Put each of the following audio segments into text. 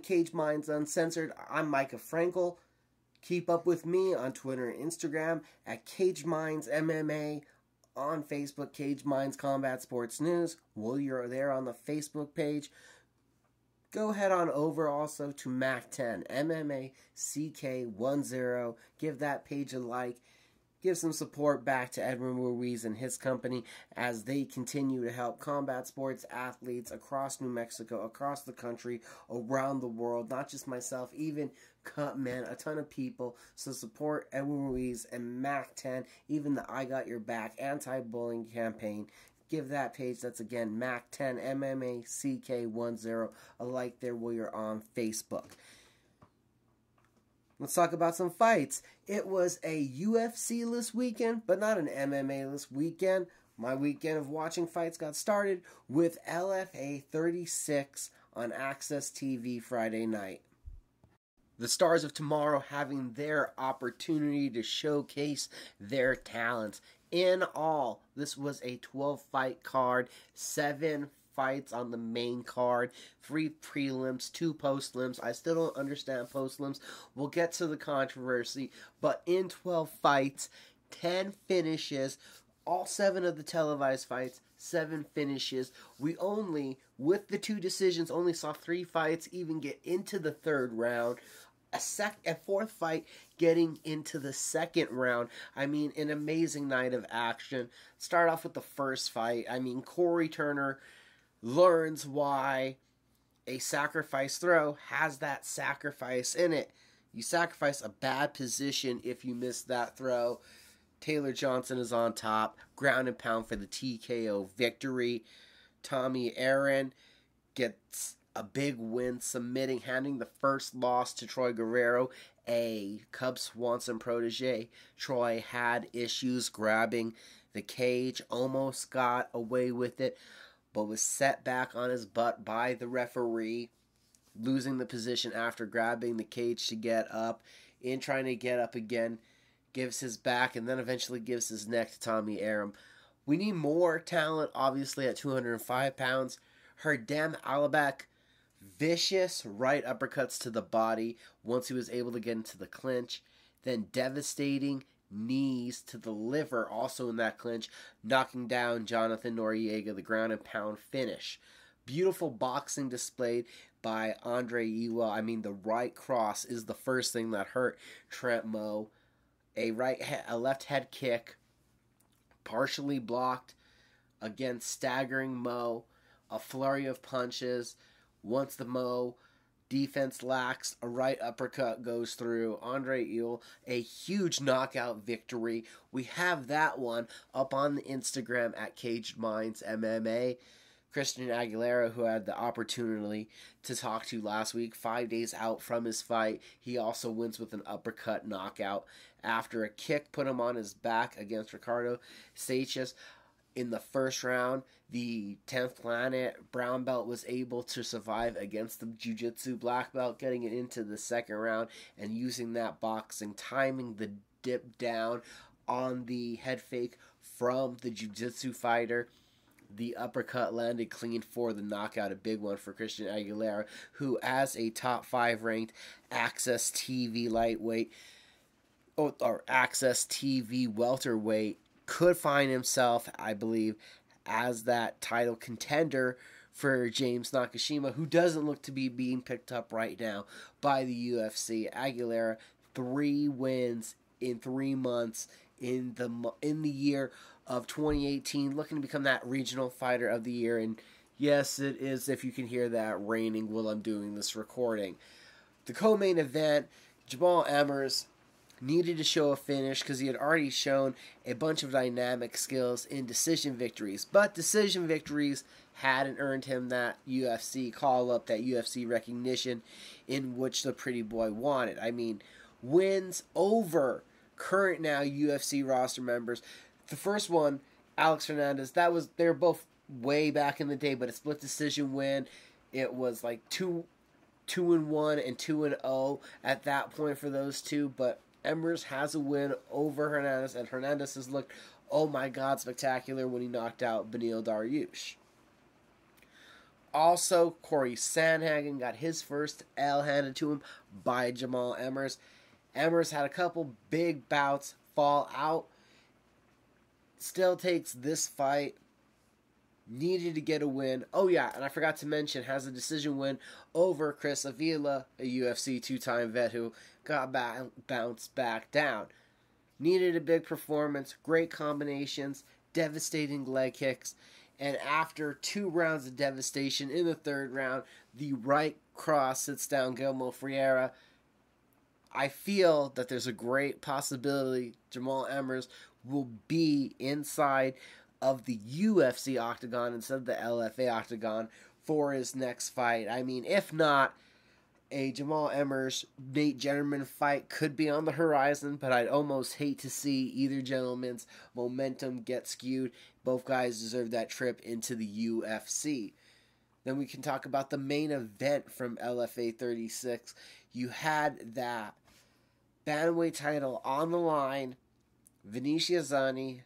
with Cage Minds Uncensored. I'm Micah Frankel. Keep up with me on Twitter and Instagram at Cage Minds MMA. On Facebook, Cage Minds Combat Sports News. While you're there on the Facebook page, go head on over also to MAC10, MMA CK10. Give that page a like. Give some support back to Edwin Ruiz and his company as they continue to help combat sports athletes across New Mexico, across the country, around the world. Not just myself, even a ton of people. So support Edwin Ruiz and MAC10, even the I Got Your Back anti-bullying campaign. Give that page, that's again MAC10 MMA CK10, a like there while you're on Facebook. Let's talk about some fights. It was a UFC-less weekend, but not an MMA-less weekend. My weekend of watching fights got started with LFA 36 on Access TV Friday night. The Stars of Tomorrow having their opportunity to showcase their talents. In all, this was a 12-fight card, 7 fights on the main card, 3 prelims, 2 post-lims. I still don't understand post-lims. We'll get to the controversy, but in 12 fights, 10 finishes, all 7 of the televised fights, 7 finishes. We only, with the 2 decisions, only saw 3 fights even get into the 3rd round. A 4th fight getting into the 2nd round. I mean, an amazing night of action. Start off with the first fight. I mean, Corey Turner learns why a sacrifice throw has that sacrifice in it. You sacrifice a bad position if you miss that throw. Taylor Johnson is on top. Ground and pound for the TKO victory. Tommy Aaron gets a big win, submitting, handing the first loss to Troy Guerrero, a Cub Swanson protege. Troy had issues grabbing the cage, almost got away with it, but was set back on his butt by the referee, losing the position after grabbing the cage to get up. In trying to get up again, gives his back and then eventually gives his neck to Tommy Arum. We need more talent, obviously, at 205 pounds. Herdem Alibek, vicious right uppercuts to the body once he was able to get into the clinch. Then devastating knees to the liver, also in that clinch, knocking down Jonathan Noriega, the ground and pound finish. Beautiful boxing displayed by Andre Ewell. I mean, the right cross is the first thing that hurt Trent Moe. A left head kick, partially blocked, again staggering Moe. A flurry of punches. Once the Moe defense lacks, a right uppercut goes through. Andre Ewell, a huge knockout victory. We have that one up on the Instagram at Caged Minds MMA. Christian Aguilera, who I had the opportunity to talk to last week, 5 days out from his fight, he also wins with an uppercut knockout after a kick put him on his back against Ricardo Seixas. In the first round, the 10th Planet brown belt was able to survive against the Jiu-Jitsu black belt, getting it into the 2nd round and using that boxing, timing the dip down on the head fake from the Jiu-Jitsu fighter. The uppercut landed clean for the knockout, a big one for Christian Aguilera, who as a top 5 ranked Access TV lightweight, or Access TV welterweight, could find himself, I believe, as that title contender for James Nakashima, who doesn't look to be being picked up right now by the UFC. Aguilera, 3 wins in 3 months in the year of 2018, looking to become that regional fighter of the year. And yes, it is, if you can hear that, raining while I'm doing this recording. The co-main event, Jamall Emmers needed to show a finish because he had already shown a bunch of dynamic skills in decision victories. But decision victories hadn't earned him that UFC call-up, that UFC recognition in which the pretty boy wanted. I mean, wins over current now UFC roster members. The first one, Alex Hernandez, they were both way back in the day, but a split decision win. It was like 2-1 and 2-0 at that point for those two, but Emmers has a win over Hernandez, and Hernandez has looked, oh my god, spectacular when he knocked out Beneil Dariush. Also, Corey Sandhagen got his first L handed to him by Jamal Emmers. Emmers had a couple big bouts fall out. Still takes this fight. Needed to get a win. Oh yeah, and I forgot to mention, has a decision win over Chris Avila, a UFC 2-time vet who got bounced back down. Needed a big performance, great combinations, devastating leg kicks, and after 2 rounds of devastation in the 3rd round, the right cross sits down Guillermo Ferreira. I feel that there's a great possibility Jamal Emmers will be inside of the UFC octagon instead of the LFA octagon for his next fight. I mean, if not, a Jamal Emmers, Nate Jennerman fight could be on the horizon, but I'd almost hate to see either gentleman's momentum get skewed. Both guys deserve that trip into the UFC. Then we can talk about the main event from LFA 36. You had that bantamweight title on the line. Vinicius Zani,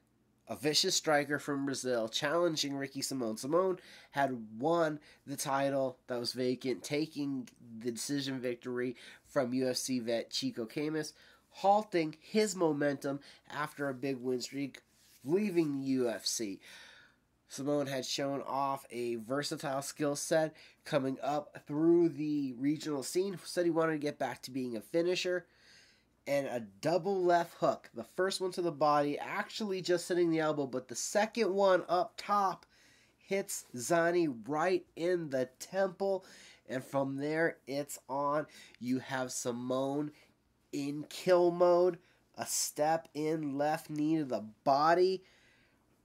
a vicious striker from Brazil, challenging Ricky Simón. Simón had won the title that was vacant, taking the decision victory from UFC vet Chico Camus, halting his momentum after a big win streak, leaving the UFC. Simón had shown off a versatile skill set coming up through the regional scene, said he wanted to get back to being a finisher. And a double left hook. The first one to the body, actually just hitting the elbow, but the second one up top hits Zani right in the temple. And from there, it's on. You have Simón in kill mode. A step in, left knee to the body,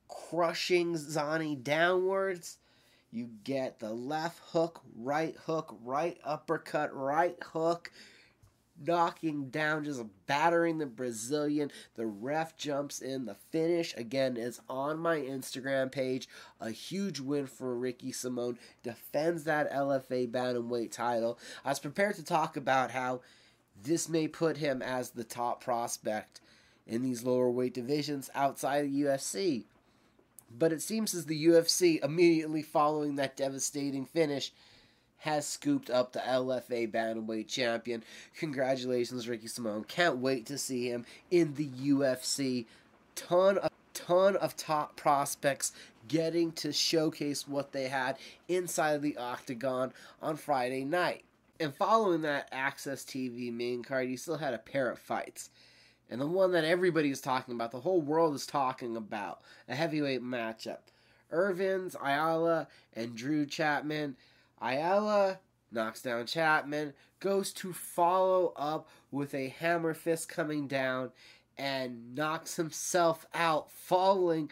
crushing Zani downwards. You get the left hook, right uppercut, right hook, knocking down, just battering the Brazilian. The ref jumps in. The finish, again, is on my Instagram page. A huge win for Ricky Simón. Defends that LFA bantamweight title. I was prepared to talk about how this may put him as the top prospect in these lower weight divisions outside of the UFC. But it seems as the UFC, immediately following that devastating finish, has scooped up the LFA bantamweight champion. Congratulations, Ricky Simón. Can't wait to see him in the UFC. Ton of top prospects getting to showcase what they had inside of the octagon on Friday night. And following that Access TV main card, you still had a pair of fights. And the one that everybody is talking about, the whole world is talking about, a heavyweight matchup. Irvins, Ayala, and Drew Chapman. Ayala knocks down Chapman, goes to follow up with a hammer fist coming down, and knocks himself out, falling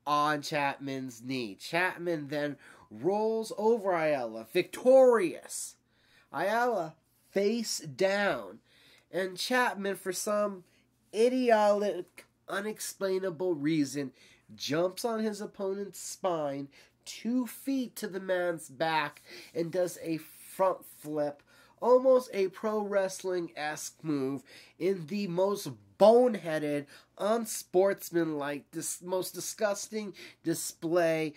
on Chapman's knee. Chapman then rolls over Ayala, victorious. Ayala face down, and Chapman, for some idiotic, unexplainable reason, jumps on his opponent's spine 2 feet to the man's back and does a front flip, almost a pro wrestling-esque move in the most boneheaded, unsportsmanlike, most disgusting display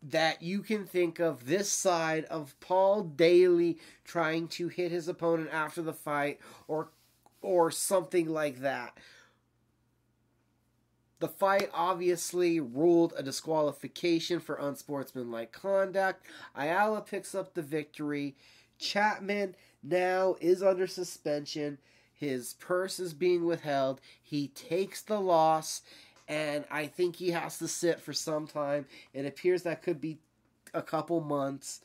that you can think of this side of Paul Daly trying to hit his opponent after the fight or something like that. The fight obviously ruled a disqualification for unsportsmanlike conduct. Ayala picks up the victory. Chapman now is under suspension. His purse is being withheld. He takes the loss, and I think he has to sit for some time. It appears that could be a couple months.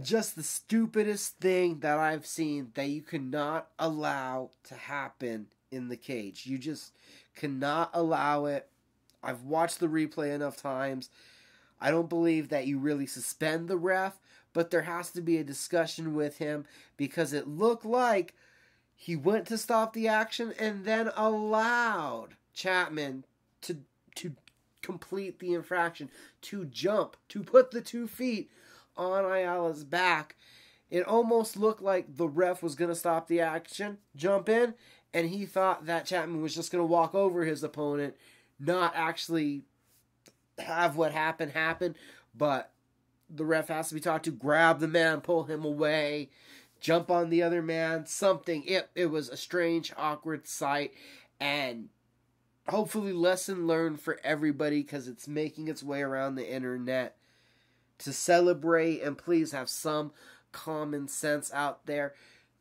Just the stupidest thing that I've seen that you cannot allow to happen in the cage. You just cannot allow it. I've watched the replay enough times. I don't believe that you really suspend the ref, but there has to be a discussion with him because it looked like he went to stop the action and then allowed Chapman to complete the infraction, to jump, to put the 2 feet on Ayala's back. It almost looked like the ref was going to stop the action, jump in, and he thought that Chapman was just going to walk over his opponent, not actually have what happened happen. but the ref has to be taught to grab the man, pull him away, jump on the other man, something. It was a strange, awkward sight, and hopefully lesson learned for everybody, because it's making its way around the internet. To celebrate, and please have some common sense out there.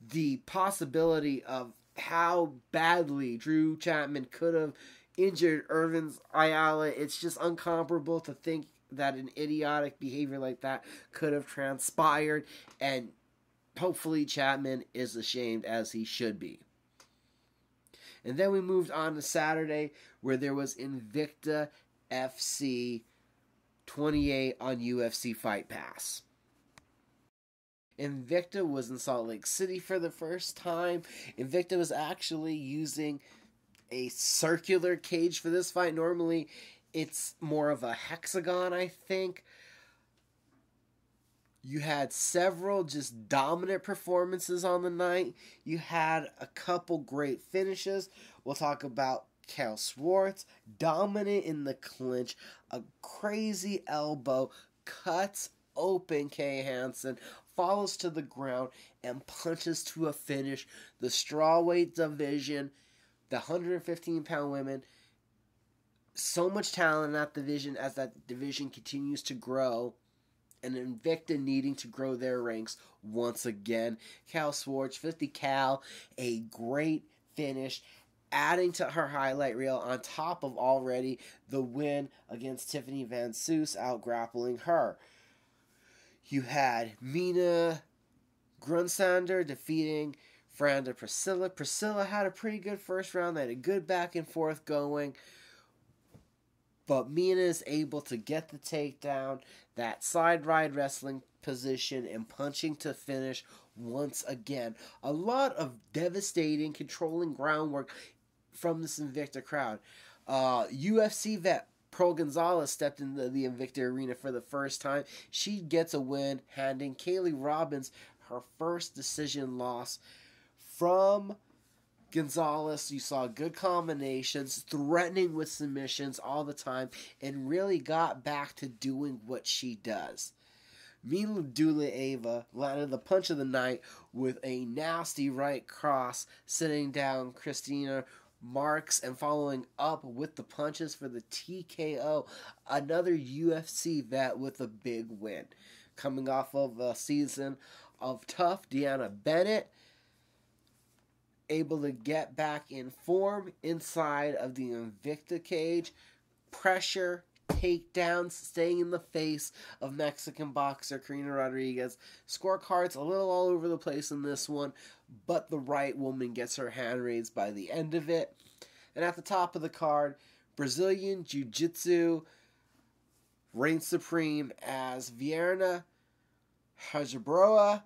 The possibility of how badly Drew Chapman could have injured Irvin Ayala, it's just uncomparable to think that an idiotic behavior like that could have transpired, and hopefully Chapman is ashamed, as he should be. And then we moved on to Saturday, where there was Invicta FC 28 on UFC Fight Pass. Invicta was in Salt Lake City for the first time. Invicta was actually using a circular cage for this fight. Normally, it's more of a hexagon, I think. You had several just dominant performances on the night. You had a couple great finishes. We'll talk about Cal Swartz, dominant in the clinch, a crazy elbow, cuts open Kay Hansen, falls to the ground, and punches to a finish. The strawweight division, the 115-pound women, so much talent in that division as that division continues to grow, and Invicta needing to grow their ranks once again. Cal Swartz, 50 cal, a great finish, adding to her highlight reel on top of already the win against Tiffany Van Soos, out-grappling her. You had Mina Grunsander defeating Fernanda Priscilla. Priscilla had a pretty good first round. They had a good back and forth going. But Mina is able to get the takedown, that side ride wrestling position, and punching to finish once again. A lot of devastating, controlling groundwork from this Invicta crowd. UFC vet Pearl Gonzalez stepped into the Invicta arena for the first time. She gets a win, handing Kaylee Robbins her first decision loss. From Gonzalez, you saw good combinations, threatening with submissions all the time, and really got back to doing what she does. Mila Dulaeva landed the punch of the night with a nasty right cross, sitting down Christina Marks and following up with the punches for the TKO. Another UFC vet with a big win. Coming off of a season of tough, Deanna Bennett able to get back in form inside of the Invicta cage. Pressure, takedowns, staying in the face of Mexican boxer Karina Rodriguez. Scorecards a little all over the place in this one, but the right woman gets her hand raised by the end of it. And at the top of the card, Brazilian Jiu-Jitsu reigns supreme as Vierna Hajibroa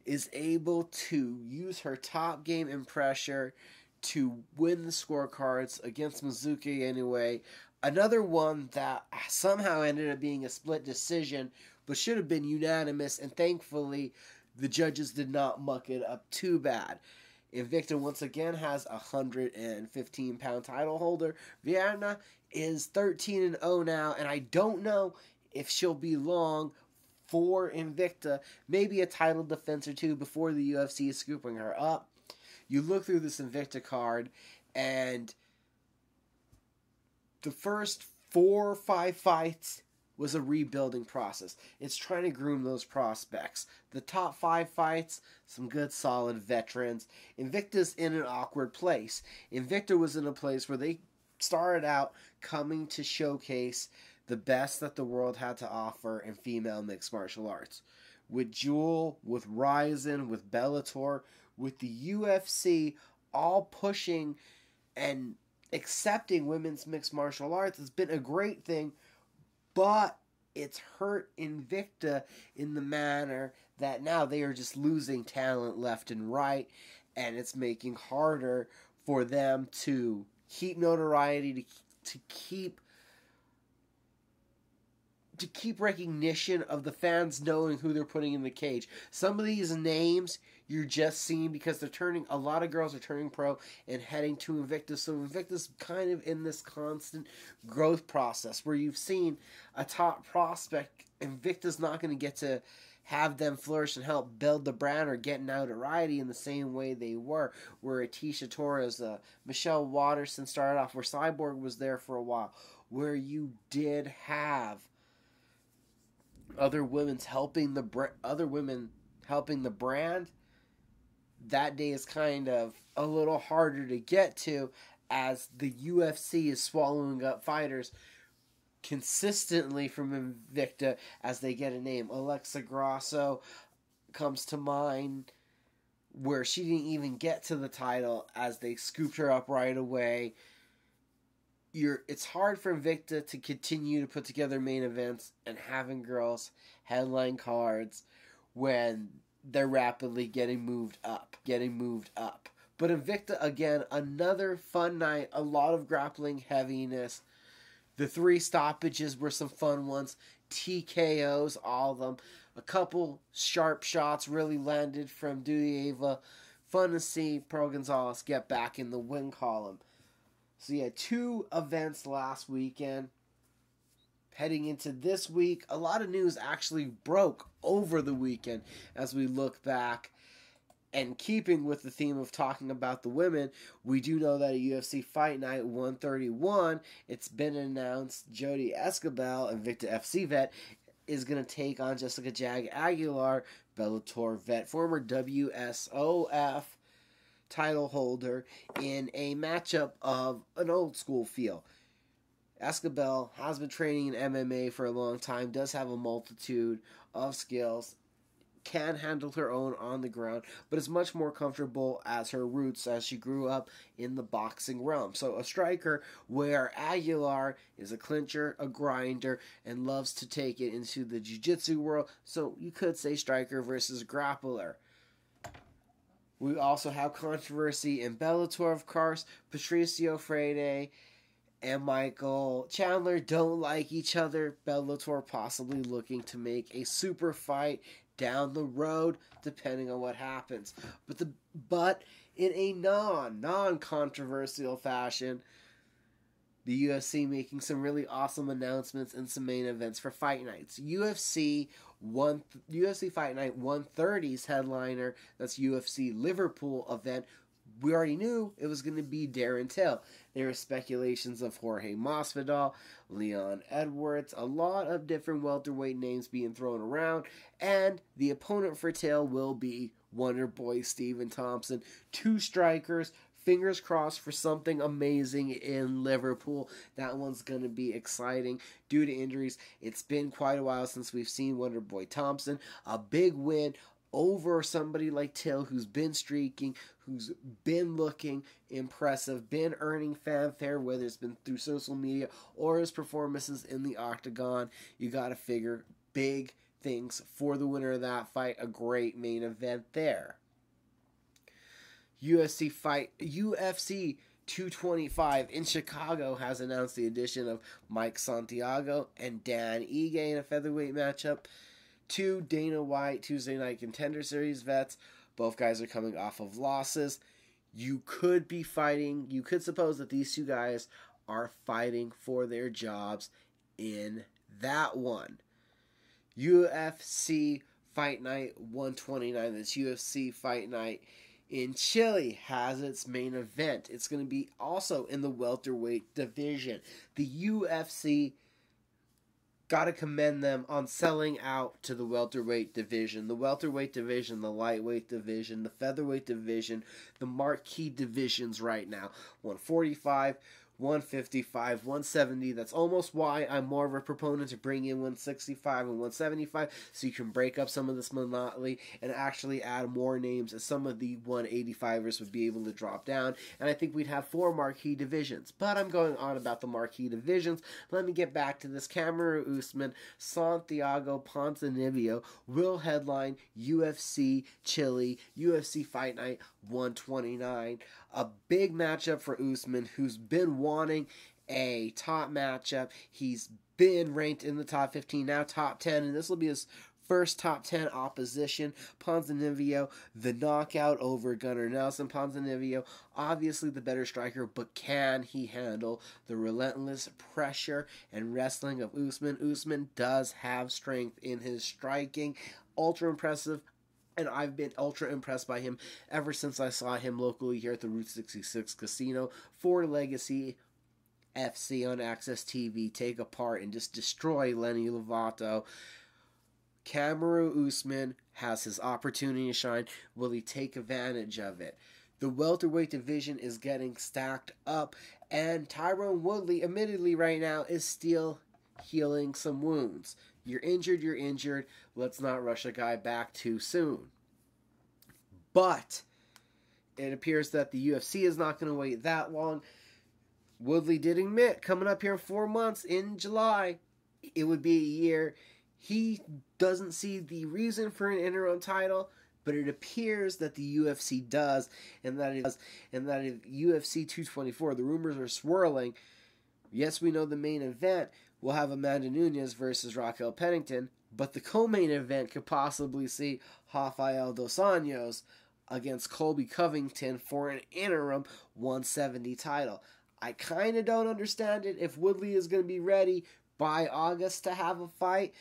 is able to use her top game and pressure to win the scorecards against Mizuki anyway. Another one that somehow ended up being a split decision, but should have been unanimous, and thankfully the judges did not muck it up too bad. Invicta once again has a 115-pound title holder. Vierna is 13-0 now, and I don't know if she'll be long for Invicta. Maybe a title defense or two before the UFC is scooping her up. You look through this Invicta card, and the first 4 or 5 fights was a rebuilding process. It's trying to groom those prospects. The top 5 fights, some good solid veterans. Invicta's in an awkward place. Invicta was in a place where they started out coming to showcase the best that the world had to offer in female mixed martial arts. With Jewel, with Ryzen, with Bellator, with the UFC, all pushing and accepting women's mixed martial arts has been a great thing, but it's hurt Invicta in the manner that now they are just losing talent left and right, and it's making harder for them to keep notoriety, to keep to keep recognition of the fans knowing who they're putting in the cage. Some of these names you're just seeing because a lot of girls are turning pro and heading to Invictus. So Invictus kind of in this constant growth process where you've seen a top prospect. Invictus not going to get to have them flourish and help build the brand or get notoriety in the same way they were. Where Atisha Torres, Michelle Waterson started off, where Cyborg was there for a while, where you did have other women helping the brand. That day is kind of a little harder to get to as the UFC is swallowing up fighters consistently from Invicta as they get a name. Alexa Grasso comes to mind, where she didn't even get to the title as they scooped her up right away. It's hard for Invicta to continue to put together main events and having girls headline cards when they're rapidly getting moved up. But Invicta, again, another fun night, a lot of grappling heaviness. The 3 stoppages were some fun ones. TKOs, all of them. A couple sharp shots really landed from Dudieva. Fun to see Pearl Gonzalez get back in the win column. So you had 2 events last weekend. Heading into this week, a lot of news actually broke over the weekend as we look back. And keeping with the theme of talking about the women, we do know that at UFC Fight Night 131, it's been announced Jodie Esquibel, Invicta FC vet, is going to take on Jessica Jag Aguilar, Bellator vet, former WSOF title holder, in a matchup of an old school feel. Esquibel has been training in MMA for a long time, does have a multitude of skills, can handle her own on the ground, but is much more comfortable as her roots as she grew up in the boxing realm. So a striker where Aguilar is a clincher, a grinder, and loves to take it into the jiu-jitsu world. So you could say striker versus grappler. We also have controversy in Bellator, of course. Patricio Freire and Michael Chandler don't like each other. Bellator possibly looking to make a super fight down the road, depending on what happens. But in a non-controversial fashion, the UFC making some really awesome announcements and some main events for fight nights. UFC Fight Night 130's headliner, that's UFC Liverpool event. We already knew it was going to be Darren Till. There were speculations of Jorge Masvidal, Leon Edwards, a lot of different welterweight names being thrown around, and the opponent for Till will be Wonder Boy Stephen Thompson. 2 strikers, fingers crossed for something amazing in Liverpool. That one's going to be exciting. Due to injuries, it's been quite a while since we've seen Wonder Boy Thompson. A big win over somebody like Till, who's been streaking, who's been looking impressive, been earning fanfare, whether it's been through social media or his performances in the octagon. You gotta figure big things for the winner of that fight. A great main event there. UFC 225 in Chicago has announced the addition of Mike Santiago and Dan Ige in a featherweight matchup. 2 Dana White Tuesday Night Contender Series vets. Both guys are coming off of losses. You could suppose that these 2 guys are fighting for their jobs in that one. UFC Fight Night 129, this UFC Fight Night in Chile, has its main event. It's going to be also in the welterweight division. The UFC, got to commend them on selling out to the welterweight division. The welterweight division, the lightweight division, the featherweight division, the marquee divisions right now. 145, 155, 170. That's almost why I'm more of a proponent to bring in 165 and 175, so you can break up some of this monopoly and actually add more names, as some of the 185ers would be able to drop down. And I think we'd have 4 marquee divisions. But I'm going on about the marquee divisions. Let me get back to this. Kamaru Usman, Santiago Ponzinibbio will headline UFC Chile, UFC Fight Night 129. A big matchup for Usman, who's been wanting a top matchup. He's been ranked in the top 15, now top 10, and this will be his first top 10 opposition. Ponzinibbio, the knockout over Gunnar Nelson. Ponzinibbio, obviously the better striker, but can he handle the relentless pressure and wrestling of Usman? Usman does have strength in his striking. Ultra impressive. And I've been ultra impressed by him ever since I saw him locally here at the Route 66 Casino for Legacy FC on Access TV. Take apart and just destroy Lenny Lovato. Kamaru Usman has his opportunity to shine. Will he take advantage of it? The welterweight division is getting stacked up, and Tyrone Woodley, admittedly right now, is still healing some wounds. You're injured. Let's not rush a guy back too soon. But it appears that the UFC is not going to wait that long. Woodley did admit, coming up here in 4 months, in July, it would be a year. He doesn't see the reason for an interim title, but it appears that the UFC does, and that if UFC 224, the rumors are swirling. Yes, we know the main event will have Amanda Nunes versus Raquel Pennington, but the co-main event could possibly see Rafael dos Anjos against Colby Covington for an interim 170 title. I kind of don't understand it if Woodley is going to be ready by August to have a fight,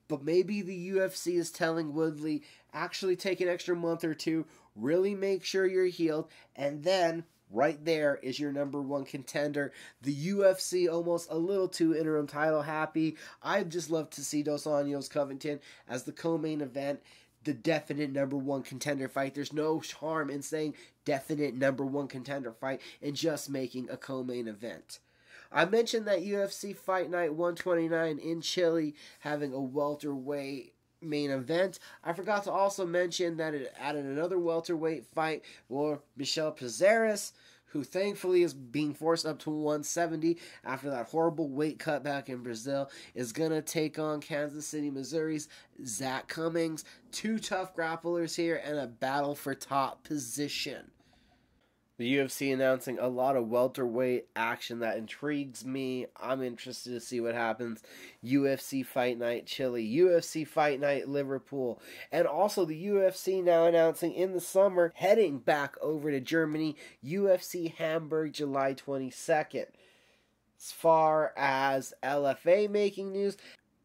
but maybe the UFC is telling Woodley, actually take an extra month or two, really make sure you're healed, and then right there is your number one contender. The UFC almost a little too interim title happy. I'd just love to see Dos Anjos Covington as the co-main event, the definite number one contender fight. There's no harm in saying definite number one contender fight and just making a co-main event. I mentioned that UFC Fight Night 129 in Chile having a welterweight main event. I forgot to also mention that it added another welterweight fight for Michel Pereira, who thankfully is being forced up to 170 after that horrible weight cut back in Brazil, is going to take on Kansas City, Missouri's Zach Cummings. Two tough grapplers here and a battle for top position. The UFC announcing a lot of welterweight action that intrigues me. I'm interested to see what happens. UFC Fight Night Chile, UFC Fight Night Liverpool, and also the UFC now announcing in the summer heading back over to Germany, UFC Hamburg July 22nd. As far as LFA making news,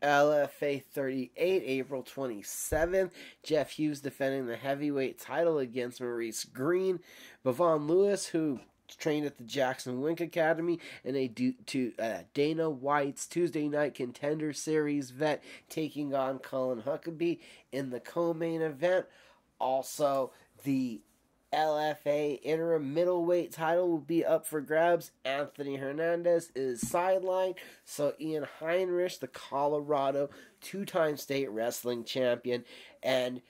LFA 38, April 27th. Jeff Hughes defending the heavyweight title against Maurice Green. Bavon Lewis, who trained at the Jackson Wink Academy, and Dana White's Tuesday Night Contender Series vet, taking on Colin Huckabee in the co-main event. Also, the LFA interim middleweight title will be up for grabs. Anthony Hernandez is sidelined, so Ian Heinrich, the Colorado two-time state wrestling champion, and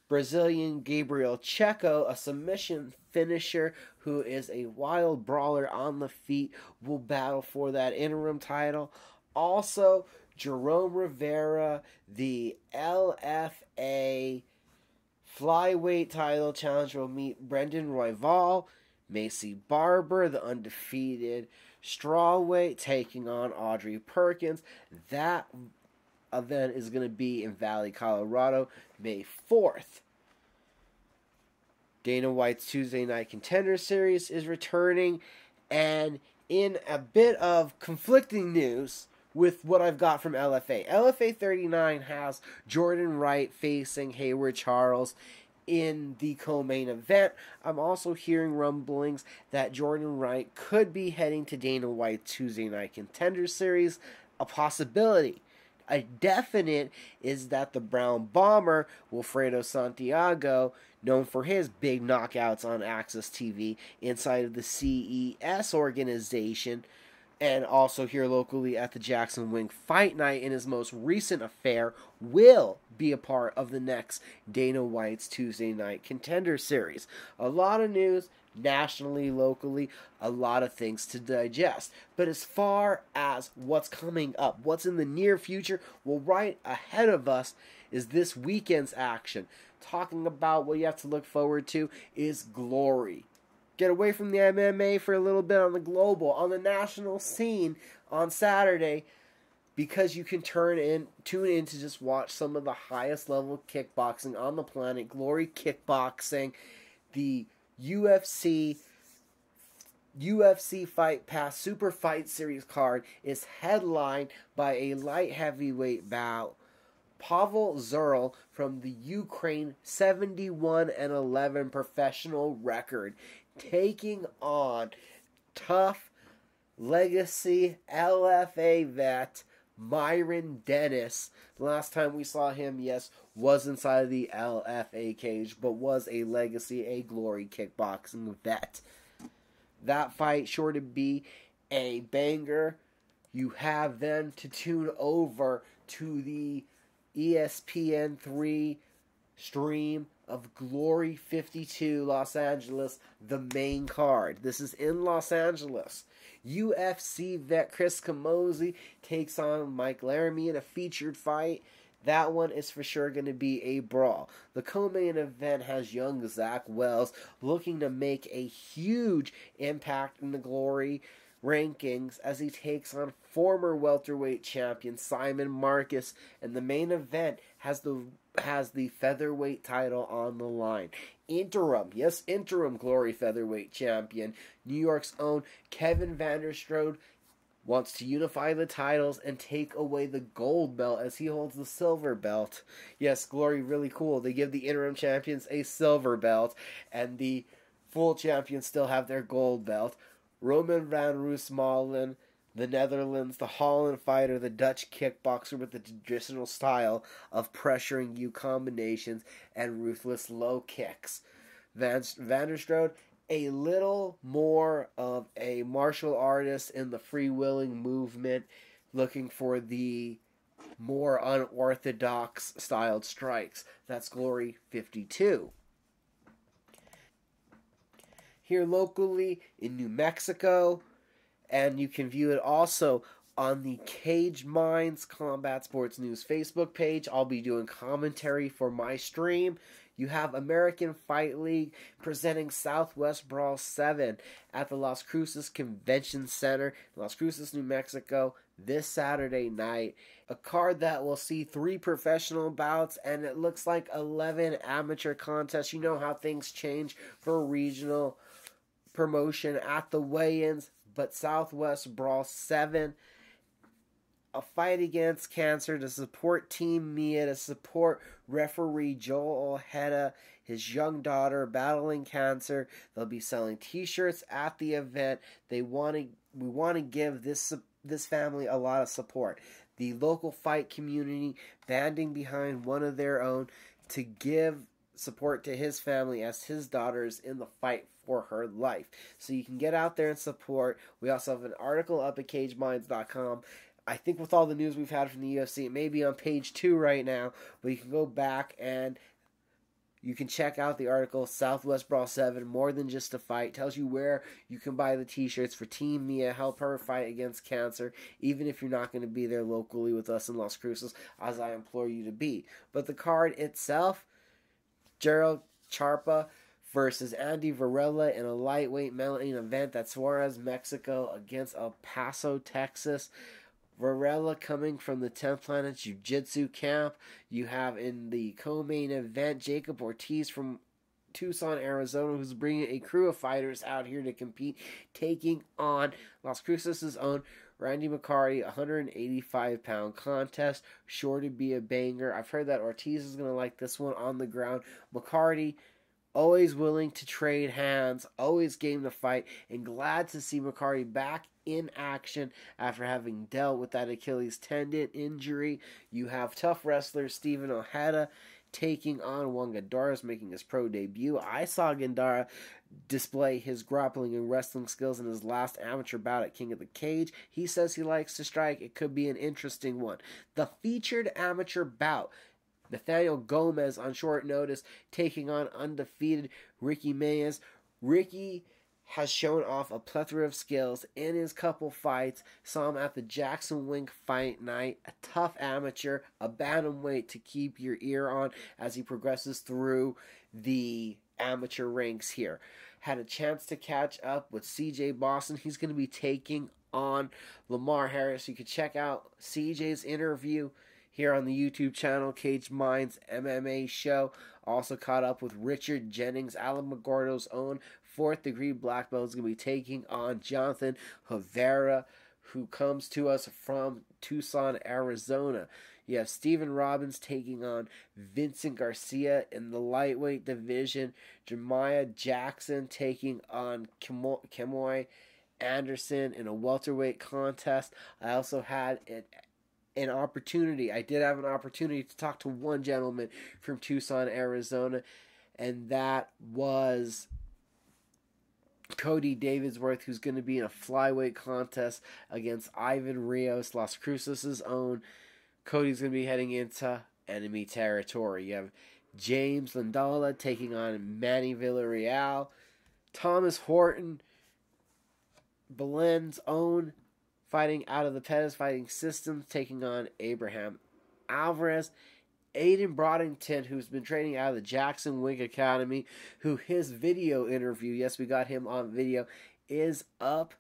Brazilian Gabriel Checo, a submission finisher who is a wild brawler on the feet, will battle for that interim title. Also, Jerome Rivera, the LFA flyweight title challenger, will meet Brendan Royval. Macy Barber, the undefeated strawweight, taking on Audrey Perkins. That event is going to be in Valley, Colorado, May 4th. Dana White's Tuesday Night Contender Series is returning, and in a bit of conflicting news with what I've got from LFA. LFA 39 has Jordan Wright facing Hayward Charles in the co-main event. I'm also hearing rumblings that Jordan Wright could be heading to Dana White's Tuesday Night Contender Series. A possibility. A definite is that the Brown Bomber, Wilfredo Santiago, known for his big knockouts on Access TV inside of the CES organization, and also here locally at the Jackson Wink Fight Night in his most recent affair, will be a part of the next Dana White's Tuesday Night Contender Series. A lot of news, nationally, locally, a lot of things to digest. But as far as what's coming up, what's in the near future, well, right ahead of us is this weekend's action. Talking about what you have to look forward to is Glory. Get away from the MMA for a little bit on the global, on the national scene on Saturday. because you can tune in to just watch some of the highest level kickboxing on the planet. Glory Kickboxing, the UFC Fight Pass Super Fight Series card is headlined by a light heavyweight bout. Pavel Zurl from the Ukraine, 71-11 professional record, taking on tough legacy LFA vet Myron Dennis. Last time we saw him, yes, was inside the LFA cage, but was a legacy, a Glory Kickboxing vet. That fight sure to be a banger. You have then to tune over to the ESPN3 stream of Glory 52 Los Angeles, the main card. This is in Los Angeles. UFC vet Chris Camozzi takes on Mike Laramie in a featured fight. That one is for sure going to be a brawl. The co-main event has young Zach Wells looking to make a huge impact in the Glory rankings as he takes on former welterweight champion Simon Marcus, and the main event has the featherweight title on the line. Interim Glory featherweight champion, New York's own Kevin Vanderstrode, wants to unify the titles and take away the gold belt as he holds the silver belt. Yes, Glory, really cool. They give the interim champions a silver belt, and the full champions still have their gold belt. Roman van Roosmalen, the Netherlands, the Holland fighter, the Dutch kickboxer with the traditional style of pressuring you combinations and ruthless low kicks. Vanderstrode, a little more of a martial artist in the freewheeling movement, looking for the more unorthodox styled strikes. That's Glory 52. Here locally in New Mexico, and you can view it also on the Cage Minds Combat Sports News Facebook page. I'll be doing commentary for my stream. You have American Fight League presenting Southwest Brawl 7 at the Las Cruces Convention Center, Las Cruces, New Mexico, this Saturday night. A card that will see 3 professional bouts, and it looks like 11 amateur contests. You know how things change for regional promotion at the weigh-ins, but Southwest Brawl 7, a fight against cancer to support Team Mia, to support referee Joel Ojeda, his young daughter battling cancer. They'll be selling t-shirts at the event. We want to give this family a lot of support. The local fight community banding behind one of their own to give support to his family as his daughter is in the fight for her life. So you can get out there and support. We also have an article up at CageMinds.com. I think with all the news we've had from the UFC, it may be on page 2 right now, but you can go back and you can check out the article, Southwest Brawl 7, More Than Just a Fight. Tells you where you can buy the t-shirts for Team Mia, help her fight against cancer, even if you're not going to be there locally with us in Las Cruces, as I implore you to be. But the card itself, Gerald Charpa versus Andy Varela in a lightweight main event at Suarez, Mexico against El Paso, Texas. Varela coming from the 10th Planet Jiu-Jitsu camp. You have in the co-main event Jacob Ortiz from Tucson, Arizona, who's bringing a crew of fighters out here to compete, taking on Las Cruces' own Randy McCarty, 185-pound contest, sure to be a banger. I've heard that Ortiz is going to like this one on the ground. McCarty, always willing to trade hands, always game to fight, and glad to see McCarty back in action after having dealt with that Achilles tendon injury. You have tough wrestler Stephen Ojeda taking on Juan Gandaras, making his pro debut. I saw Gandara display his grappling and wrestling skills in his last amateur bout at King of the Cage. He says he likes to strike. It could be an interesting one. The featured amateur bout, Nathaniel Gomez on short notice taking on undefeated Ricky Mayes. Ricky has shown off a plethora of skills in his couple fights. Saw him at the Jackson Wink Fight Night, a tough amateur, a bantamweight to keep your ear on as he progresses through the amateur ranks here. had a chance to catch up with CJ Boston. He's going to be taking on Lamar Harris. You can check out CJ's interview here on the YouTube channel, Caged Minds MMA Show. Also caught up with Richard Jennings, Alamogordo's own 4th degree black belt, is going to be taking on Jonathan Rivera, who comes to us from Tucson, Arizona. You have Steven Robbins taking on Vincent Garcia in the lightweight division. Jeremiah Jackson taking on Kemoy Anderson in a welterweight contest. I also had an opportunity. I did have an opportunity to talk to one gentleman from Tucson, Arizona, and that was Cody Davidsworth, who's going to be in a flyweight contest against Ivan Rios, Las Cruces' own. Cody's going to be heading into enemy territory. You have James Landala taking on Manny Villarreal. Thomas Horton, Belen's own, fighting out of the Pettis Fighting Systems, taking on Abraham Alvarez. Aiden Broadington, who's been training out of the Jackson Wink Academy, who his video interview, yes, we got him on video, is up.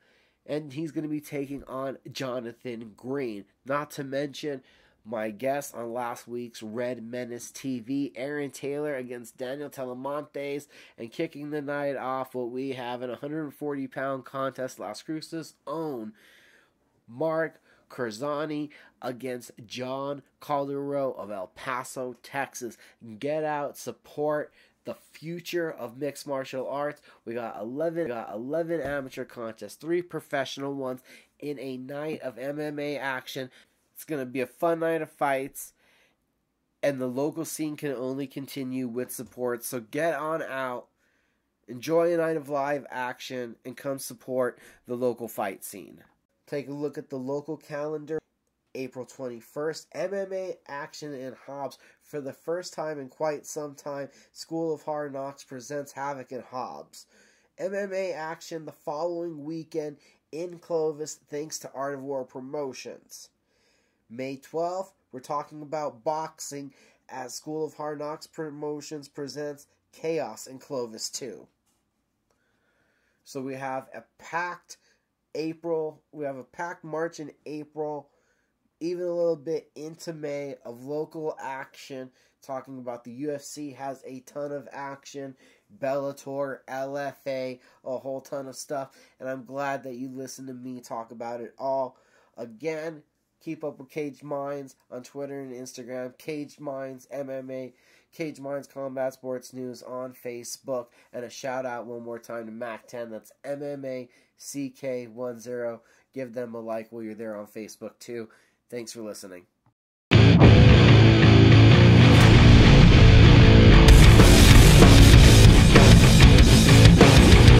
And he's going to be taking on Jonathan Green. Not to mention my guest on last week's Red Menace TV, Aaron Taylor against Daniel Telemontes, and kicking the night off what we have in a 140-pound contest, Las Cruces' own Mark Curzani against John Calderon of El Paso, Texas. Get out, support the future of mixed martial arts. We got 11 amateur contests, 3 professional ones in a night of MMA action. It's going to be a fun night of fights, and the local scene can only continue with support. So get on out, enjoy a night of live action, and come support the local fight scene. Take a look at the local calendar. April 21st, MMA action in Hobbs. For the first time in quite some time, School of Hard Knocks presents Havoc in Hobbs. MMA action the following weekend in Clovis, thanks to Art of War Promotions. May 12th, we're talking about boxing as School of Hard Knocks Promotions presents Chaos in Clovis 2. So we have a packed March and April, even a little bit into May of local action. Talking about the UFC has a ton of action, Bellator, LFA, a whole ton of stuff, and I'm glad that you listened to me talk about it all. Again, keep up with Caged Minds on Twitter and Instagram, Caged Minds MMA, Caged Minds Combat Sports News on Facebook, and a shout out one more time to Mac10, that's MMA CK10. Give them a like while you're there on Facebook too. Thanks for listening.